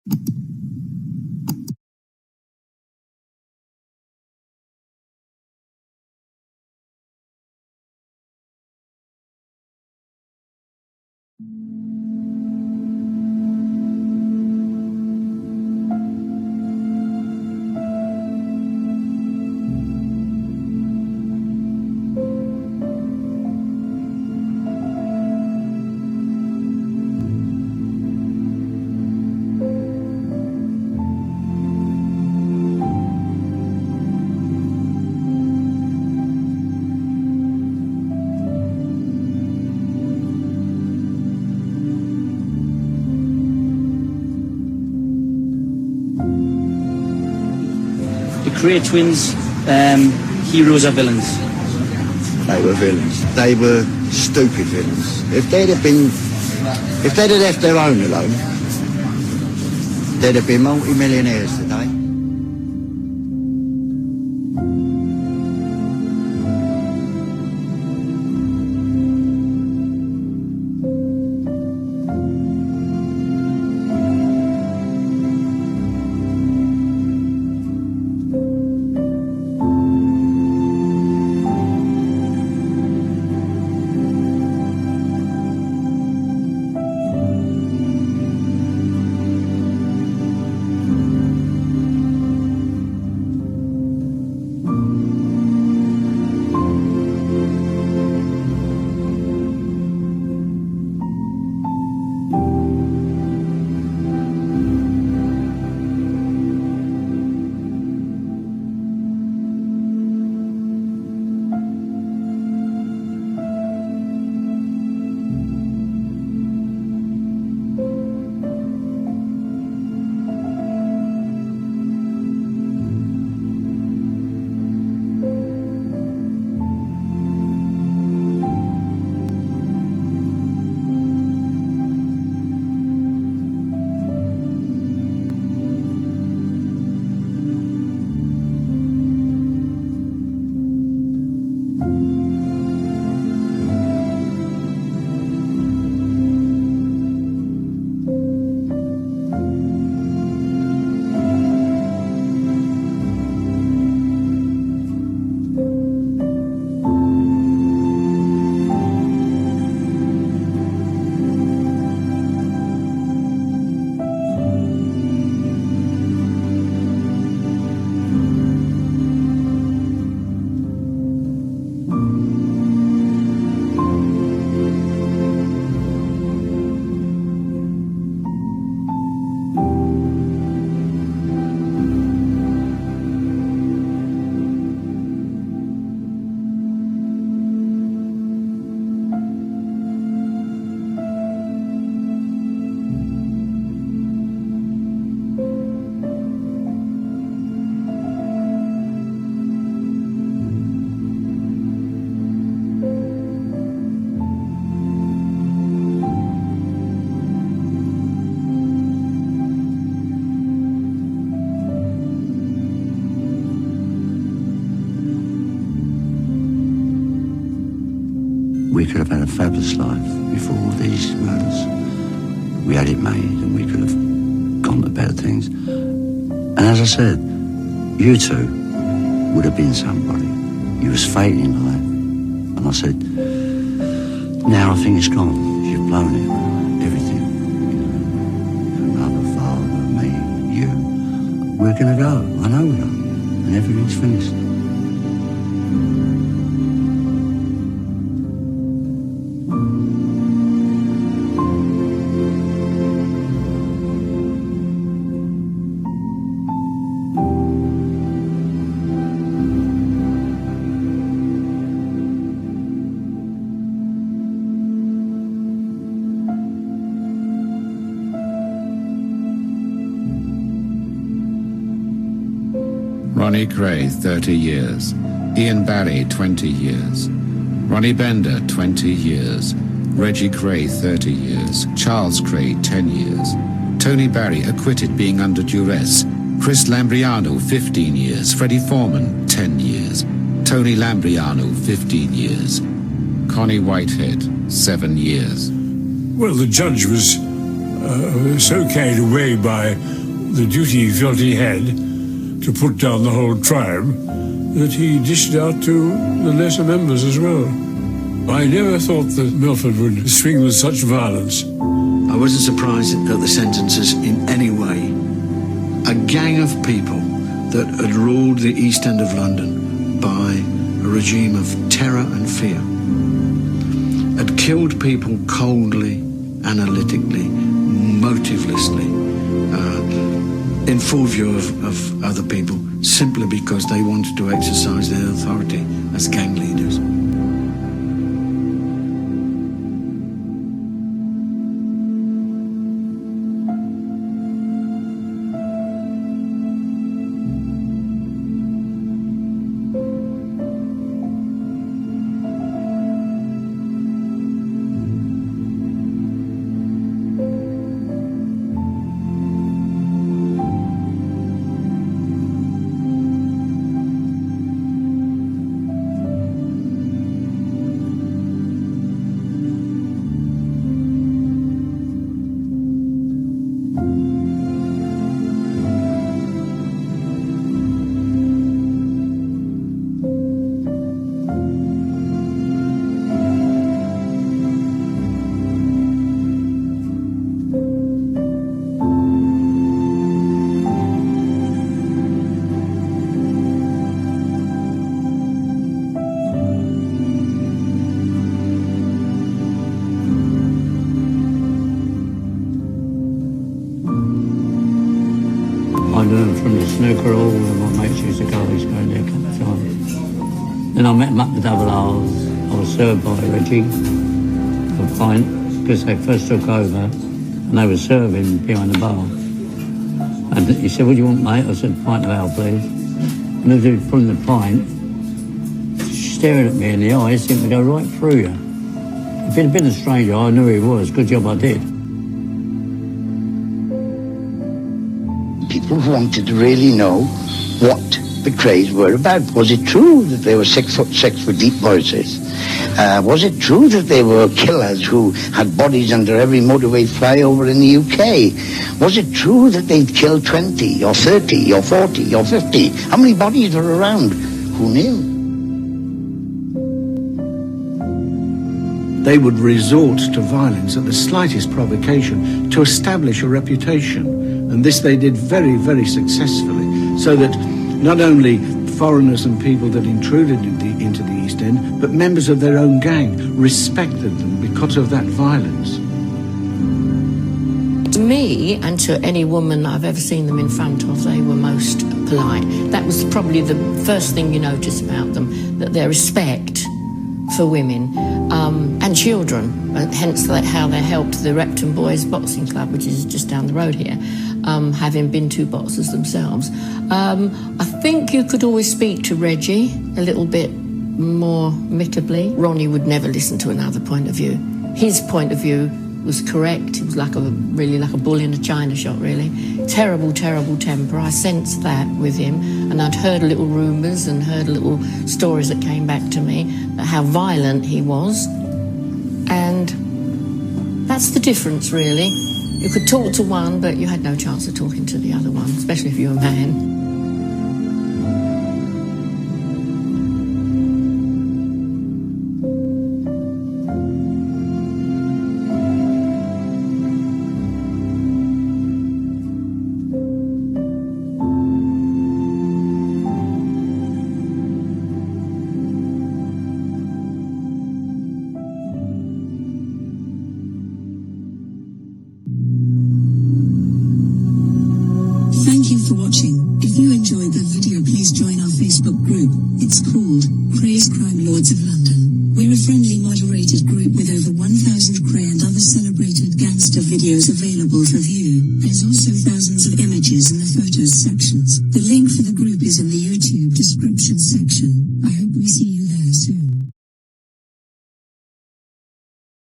The Kray twins, heroes or villains? They were villains. They were stupid villains. If they'd have left their own alone, they'd have been multi-millionaires today. We could have had a fabulous life before all these murders. We had it made and we could have gone to better things. And as I said, you two would have been somebody. You was fate in life. And I said, now I think it's gone. You've blown it. Everything. You know, your mother, father, me, you. We're going to go. I know we are. And everything's finished. Ronnie Kray, 30 years. Ian Barry, 20 years. Ronnie Bender, 20 years. Reggie Kray, 30 years. Charles Kray, 10 years. Tony Barry, acquitted being under duress. Chris Lambriano, 15 years. Freddie Foreman, 10 years. Tony Lambriano, 15 years. Connie Whitehead, 7 years. Well, the judge was so carried away by the duty he felt he had to put down the whole tribe that he dished out to the lesser members as well. I never thought that Milford would swing with such violence. I wasn't surprised at the sentences in any way. A gang of people that had ruled the East End of London by a regime of terror and fear, had killed people coldly, analytically, motivelessly, in full view of other people, simply because they wanted to exercise their authority as gang leaders. I learned from the snooker hall where my mates used to go. I used to go there a couple of times. Then I met them up the double R's. I was served by Reggie for a pint because they first took over and they were serving behind the bar. And he said, "What do you want, mate?" I said, "Pint of ale, please." And as he was pulling the pint, staring at me in the eyes, seemed to go right through you. If it had been a stranger, I knew who he was. Good job I did. People wanted to really know what the Krays were about. Was it true that they were 6 foot deep voices? Was it true that they were killers who had bodies under every motorway flyover in the UK? Was it true that they'd killed 20 or 30 or 40 or 50? How many bodies were around? Who knew? They would resort to violence at the slightest provocation to establish a reputation. And this they did very, very successfully, so that not only foreigners and people that intruded into the East End, but members of their own gang respected them because of that violence. To me, and to any woman I've ever seen them in front of, they were most polite. That was probably the first thing you notice about them, that their respect for women and children, hence how they helped the Repton Boys Boxing Club, which is just down the road here, having been two boxers themselves. I think you could always speak to Reggie a little bit more amicably. Ronnie would never listen to another point of view. His point of view was correct. He was really like a bull in a china shop, really. Terrible, terrible temper. I sensed that with him, and I'd heard little rumours and heard little stories that came back to me about how violent he was. And that's the difference, really. You could talk to one, but you had no chance of talking to the other one, especially if you were a man. Thank you for watching. If you enjoyed the video, please join our Facebook group. It's called Krays Crime Lords of London. We're a friendly, moderated group with over 1,000 Kray and other celebrated gangster videos available for view. There's also thousands of images in the photos sections. The link for the group is in the YouTube description section. I hope we see you there soon.